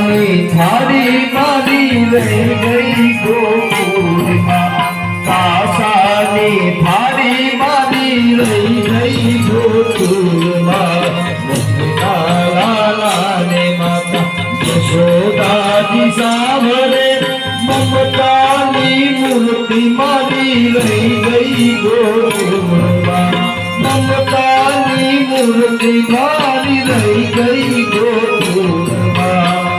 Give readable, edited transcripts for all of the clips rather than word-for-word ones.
थारी मारी रह गई गोकुल माँ कासानी थारी मारी रह गई गोकुल माँ लाला ने माता यशोदा जी सावरे ममतानी मूर्ति मारी रह गई गोकुल माँ ममतानी मूर्ति मारी रह गई गोकुल माँ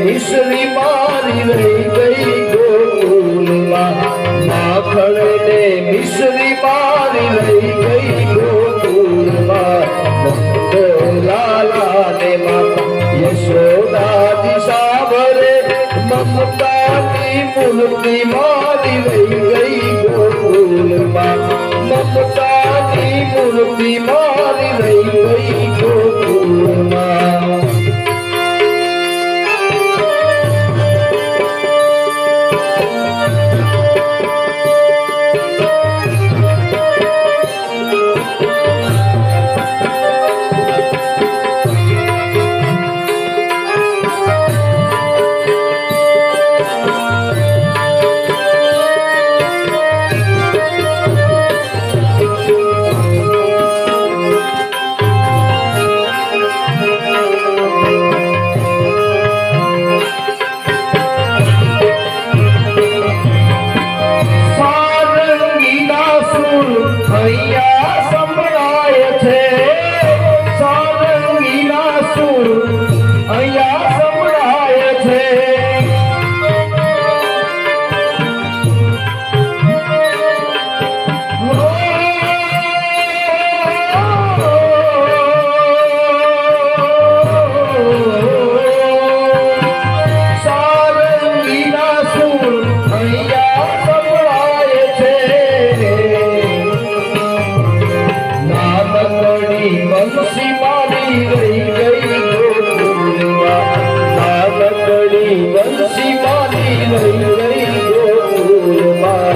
मिश्री मारी रह गई गोकुल माँ माखन ने मिश्री मारी रह गई गोकुल माँ लाला ने माता यशोदा जी सावरे ममता की मूर्ति मारी रह गई गोकुल माँ ममता की मूर्ति मारी रह गई गोकुल माँ बंसी मारी रह गई गोकुल माँ नानकड़ी बंसी मारी रह गई गोकुल माँ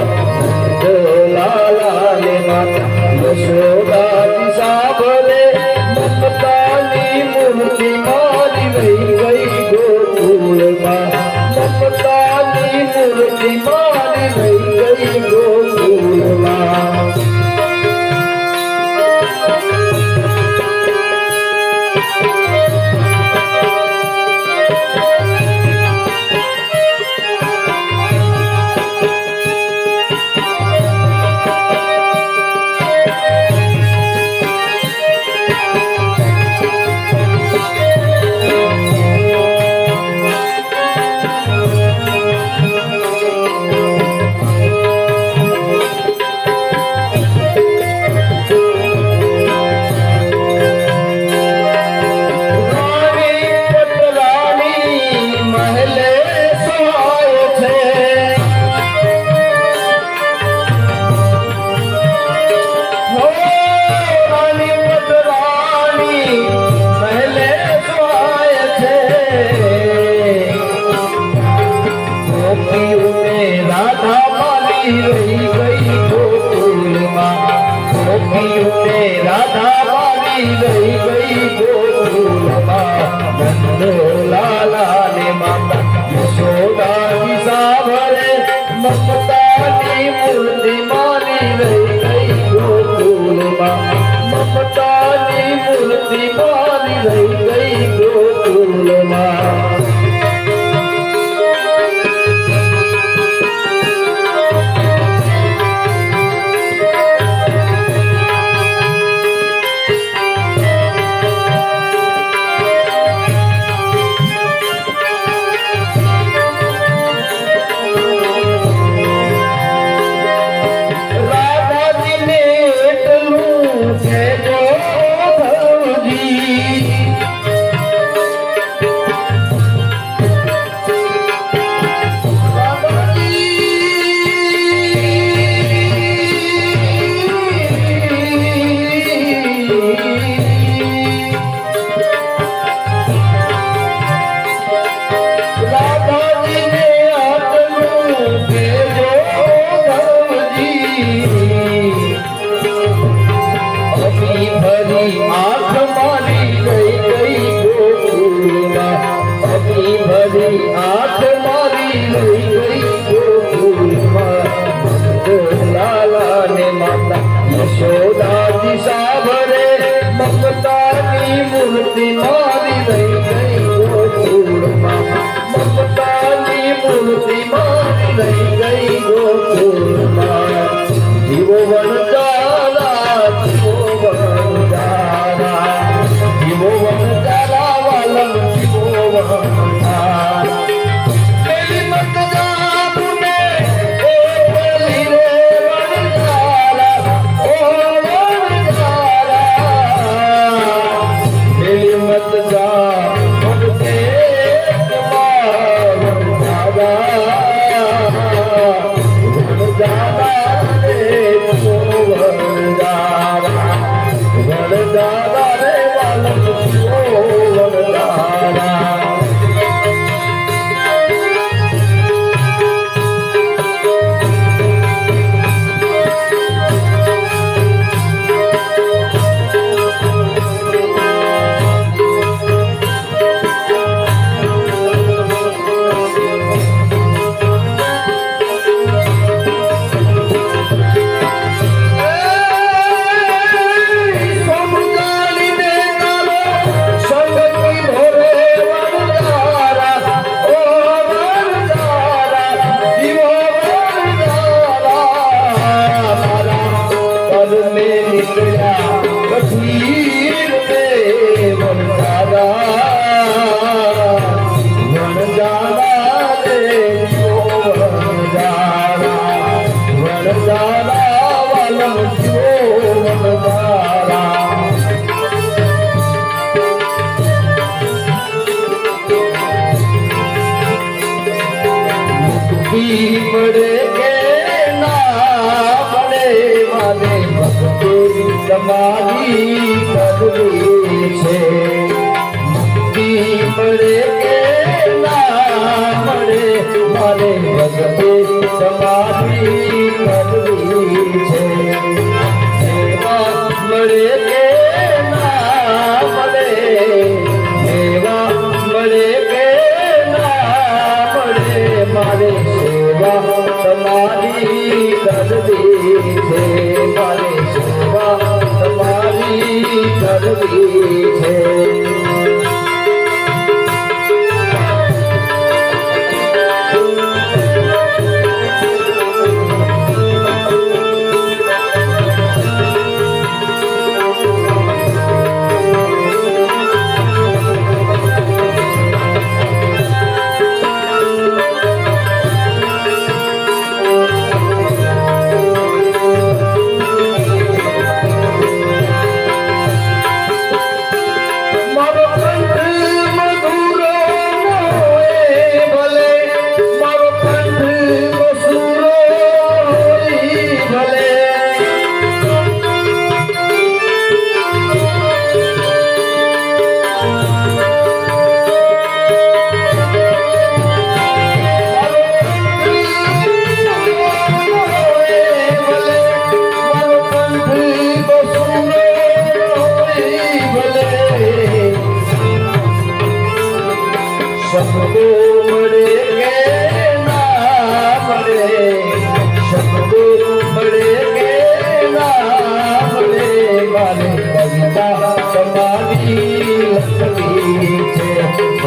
लाला ने माता यशोदा जी सावरे ममतानी मूर्ति मारी रह गई गोकुल माँ ममतानी मूर्ति मारी रह गई गोकुल माँ रही गई गोकुल माँ राधा મારી રહી ગઈ ગોકુળમાં નંદલાલા ને માતા યશોદાની સાવરે મમતાની મૂર્તિ મારી રહી ગઈ ગોકુળમાં મમતાની મૂર્તિ મારી રહી ગઈ ગોકુળમાં યશોદાજી સાવરે મમતાની મૂર્તિ મારી રહી ગઈ ગોકુળમાં મમતાની મૂર્તિ મારી રહી ગઈ ગોકુળમાં જીવો વનજારા જીવો વનજારા જીવો વનજારા વાલમ જીવો વનજારા મેરી મત જાબુને ઓ બલી રે વનજારા ઓ વનજારા મેરી મત જાબુને મળે કે ના મળે મારે ભક્તિ તમારી કરવી છે મુક્તિ મળે કે ના મળે મારે ભક્તિ તમારી કરવી છે સેવા મળે કે ના મળે સેવા મળે કે ના મળે મારે સેવા તમારી કરવી છે મારે સેવા તમારી કરવી છે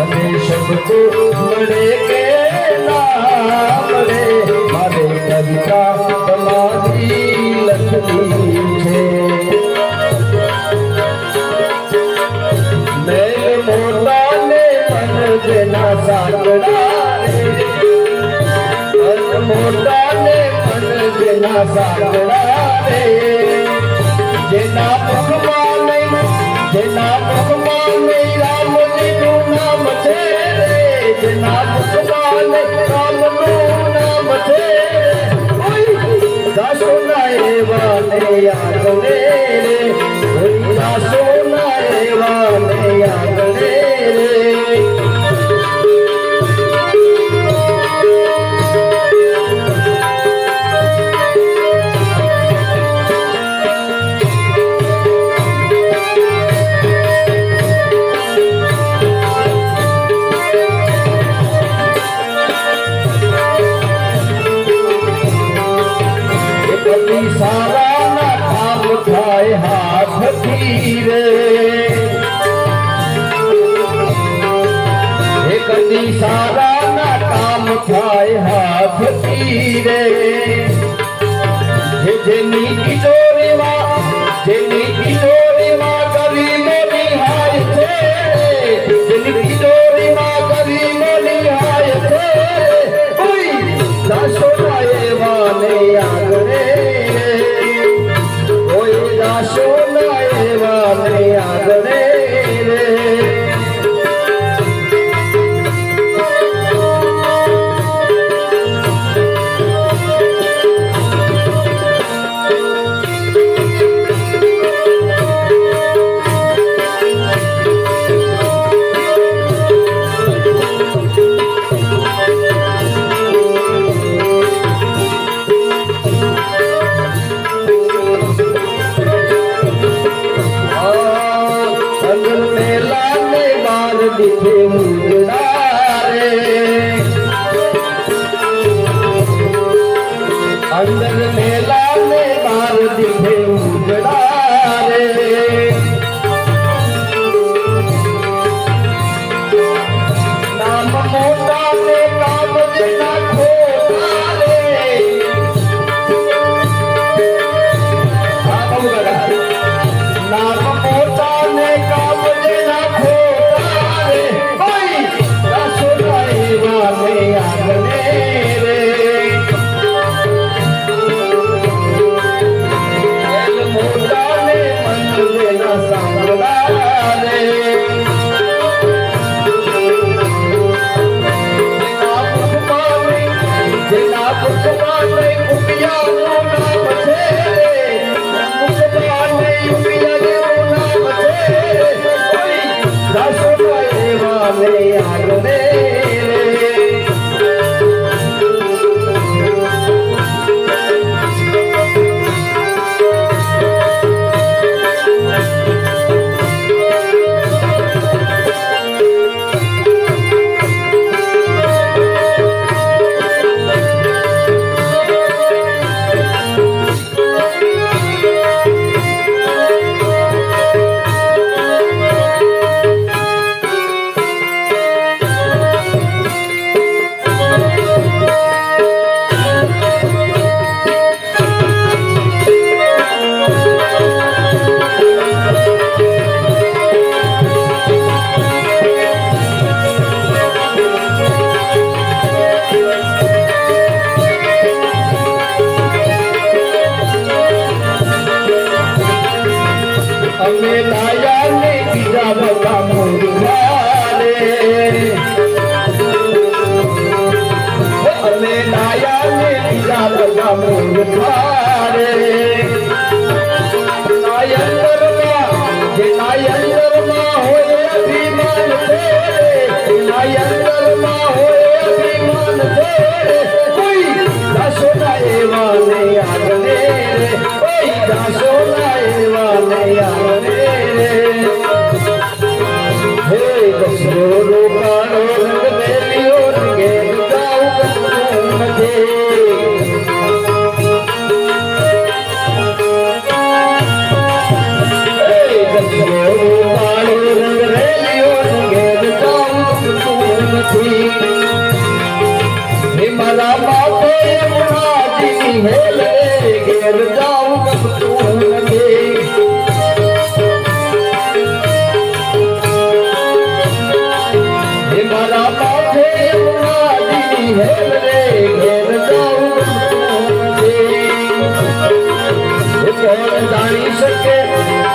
મને શબ્દો મળે કે ના મળે મારે કવિતા તમારી લખવી છે મેં મોટાને મન જેના સાગડા મોટાને મન જેના સાગડા રે જેના મુખમાં રામજીનું નામ છે રે જેના મુખમાં રામનું નામ છે દાસો ના એવા ને યાદ રે દાસો ના એવા ને યાદ રે સારા ના કામ થાય હાથથી રે કદી સારા ના કામ થાય હાથથી રે જેની કિશોરીમાં કરી નિહાય છે જેની કિશોરીમાં કરી નિહાય છે દાસો એવા ને યાદ રે સોના એવા ને યાદ રે दिखे मुजड़ा रे अंदर मेला में बार दिखे मुजड़ा रे नाम मोटा ने काम देना खोटा रे नाम मोटा ने काम देना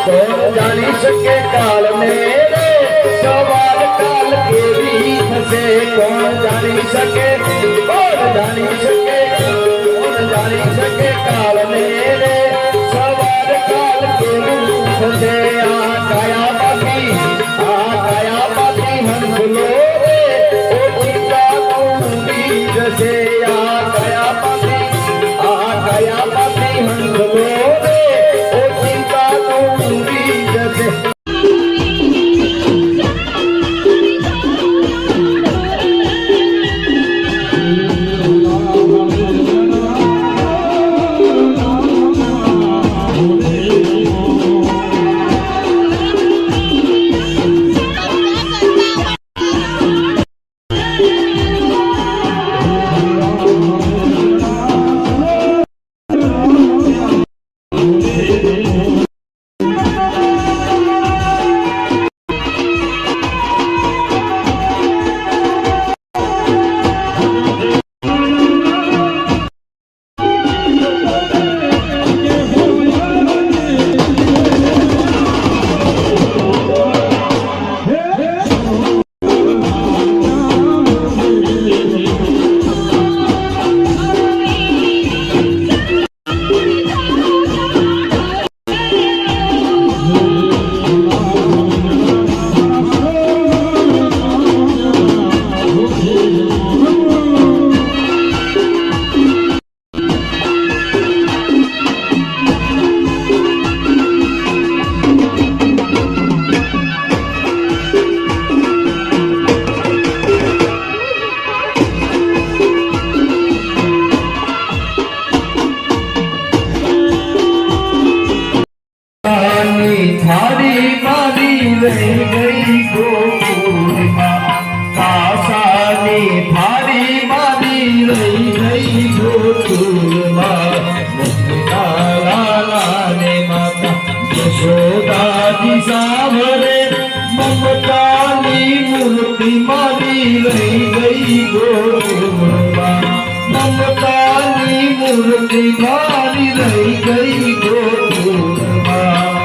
કોણ જાણી શકે કાળને રે સવાર કાલ કેવી થશે કોણ જાણી શકે કોણ જાણી શકે કોણ જાણી શકે કાળને રે સવાર કાલ કેવી થશે આ કાયામાંથી હંસલો રે ઓછી કાળું જશે આ કાયામાંથી હંસલો રે ઓછી કાળું જશે થારી મારી રહી ગઈ ગોકુળમાં પાસાની થારી મારી રહી ગઈ ગોકુળમાં લાલાને માતા યશોદાજી સાવરે મમતાની મૂર્તિ મારી રહી ગઈ ગોકુળમાં મમતાની મૂર્તિ મારી રહી ગઈ ગોકુળમાં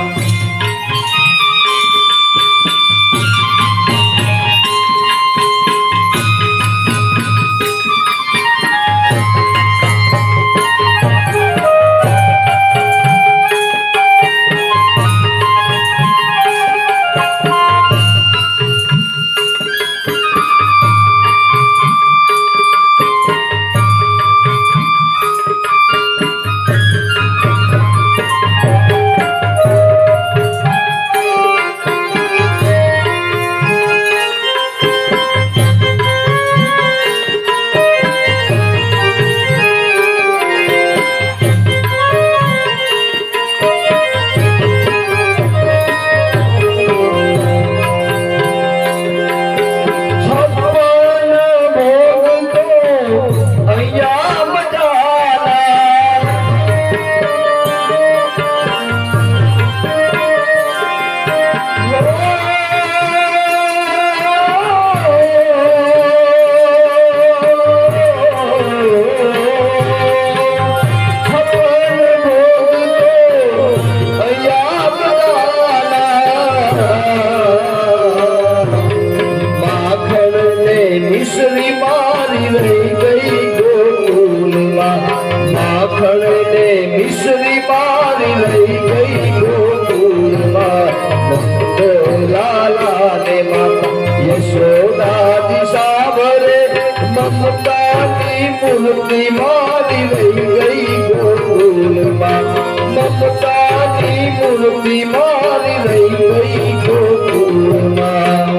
मिश्री मारी रही गई गोकुलમાં માખણ ને મિશ્રી મારી રહી ગઈ ગોકુળમાં લાલા ને માતા યશોદાજી સાવરે મમતાની મૂર્તિ મારી રહી ગઈ ગોકુળમાં મમતાની મૂર્તિ મારી રહી ગઈ ગોકુળમાં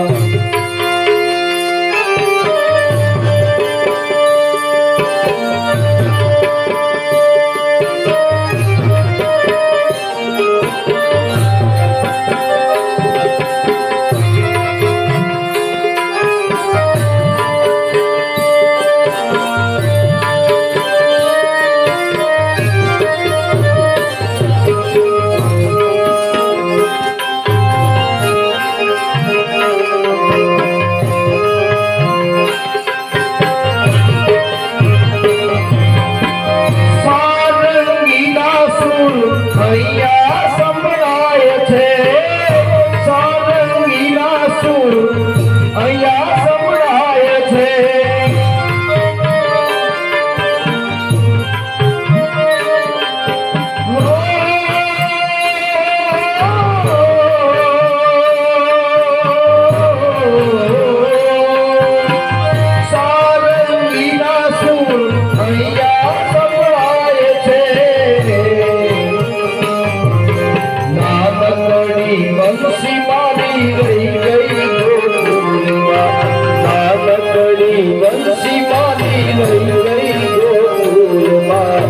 બંસી મારી રહી ગઈ ગોકુળમાં નાનકડી બંસી મારી રહી ગઈ ગોકુળમાં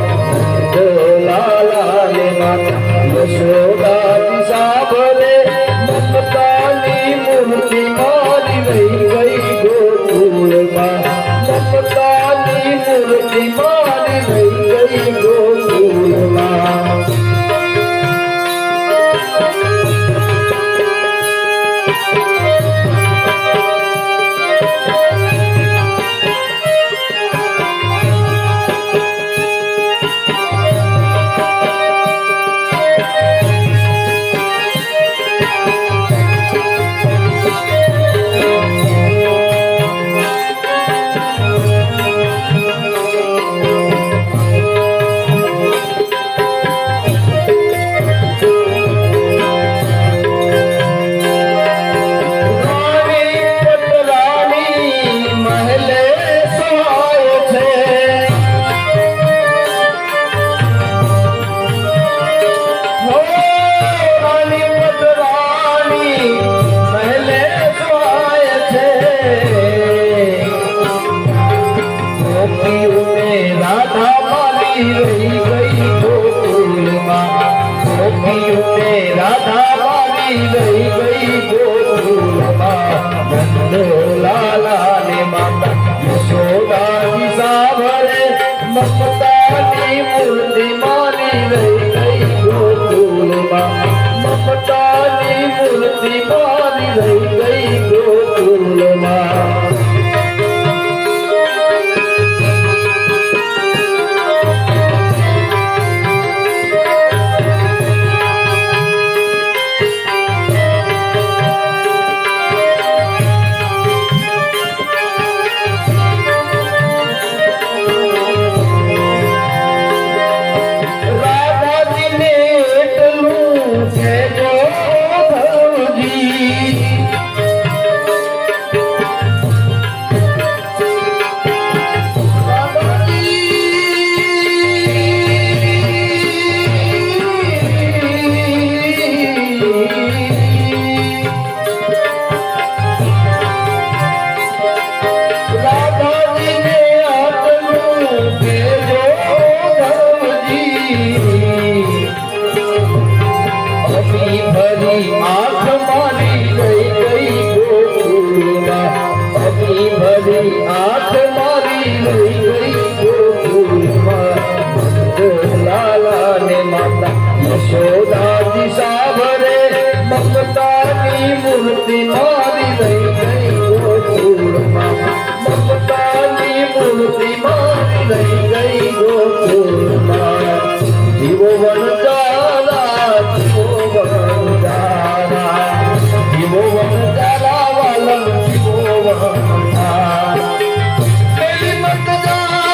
લાલાને માતા યશોદાજી સાંભળે મમતાની મૂર્તિ મારી રહી ગઈ ગોકુળમાં મમતાની મૂર્તિ મારી રહી ગઈ ગોકુળમાં લાલાને માતા યશોદાજી સાંભળે મમતાની મૂર્તિ મારી રહી ગઈ ગોકુળમાં મમતાની મૂર્તિ મારી રહી ગઈ ગોકુળમાં યશોદાજી સાંભળે મમતાની મૂર્તિ મારી રહી ગઈ ગોકુળમાં મમતાની મૂર્તિ મારી રહી ગઈ ગોકુળમાં જીવો વનજારા જીવો વનજારા જીવો વનજારા વાલમ જીવો વનજારા મેરી મત જાને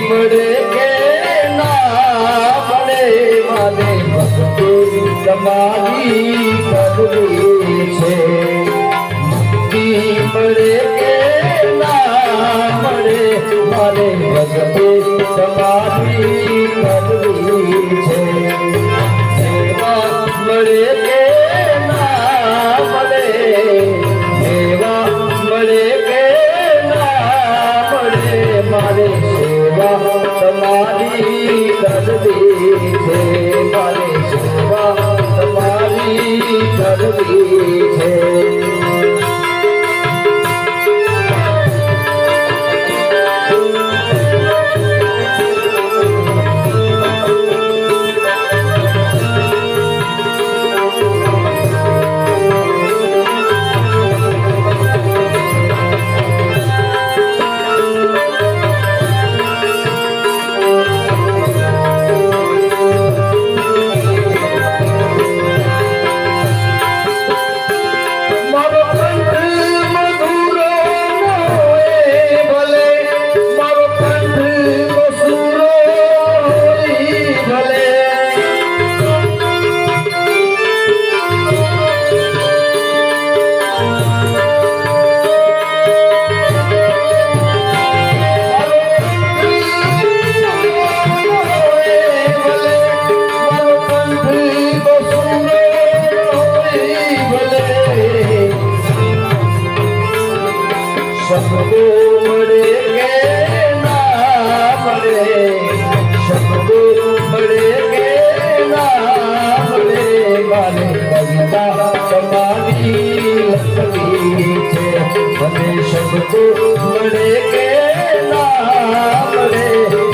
पड़े के ना पड़े वाले भक्ति कमाई લખવી છે મુક્તિ મળે કે ના મળે મારે ભક્તિ તમારી કરવી છે સેવા મળે કે ના મળે સેવા મળે કે ના મળે મારે સેવા તમારી કરવી છે મારે સેવા તમારી કરવી છે सबको મળે કે ના મળે सबको મળે કે ના મળે મારે કવિતા તમારી લખવી છે મને सबको મળે કે ના મળે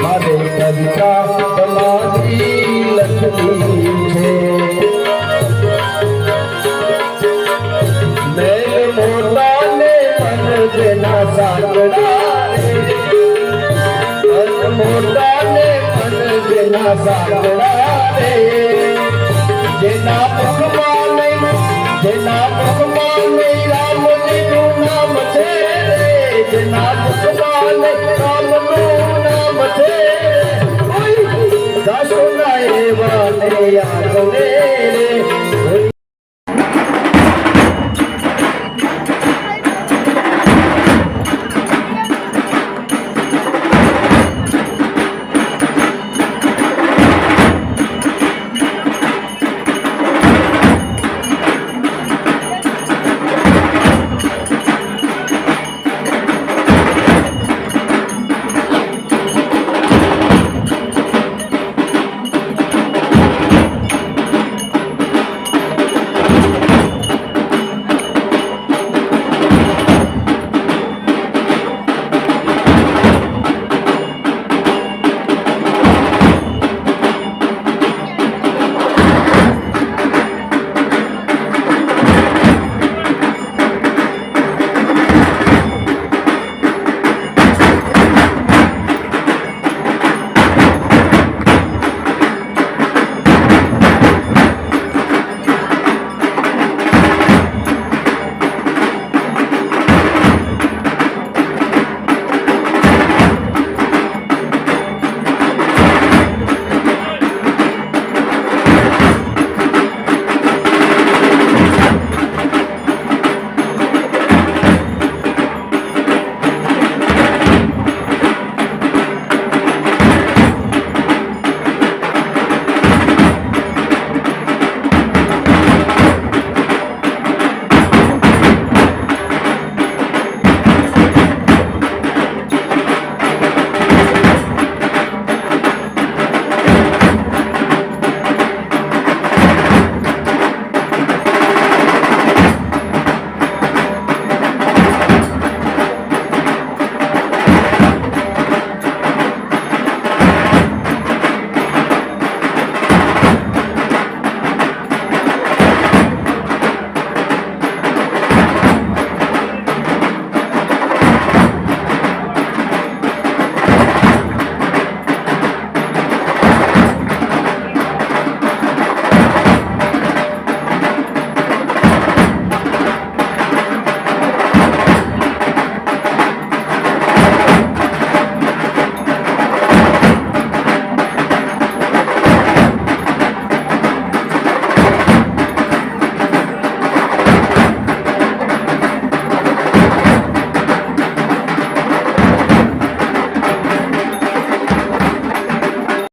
મારે કવિતા તમારી લખવી છે મેં મોટા જેના સાગડા રે મોટા ને મન જેના સાગડા રે જેના મુખમાં રામજીનું નામ છે રે જેના મુખમાં રામનું નામ છે દાસોના એવા ને યાદ રે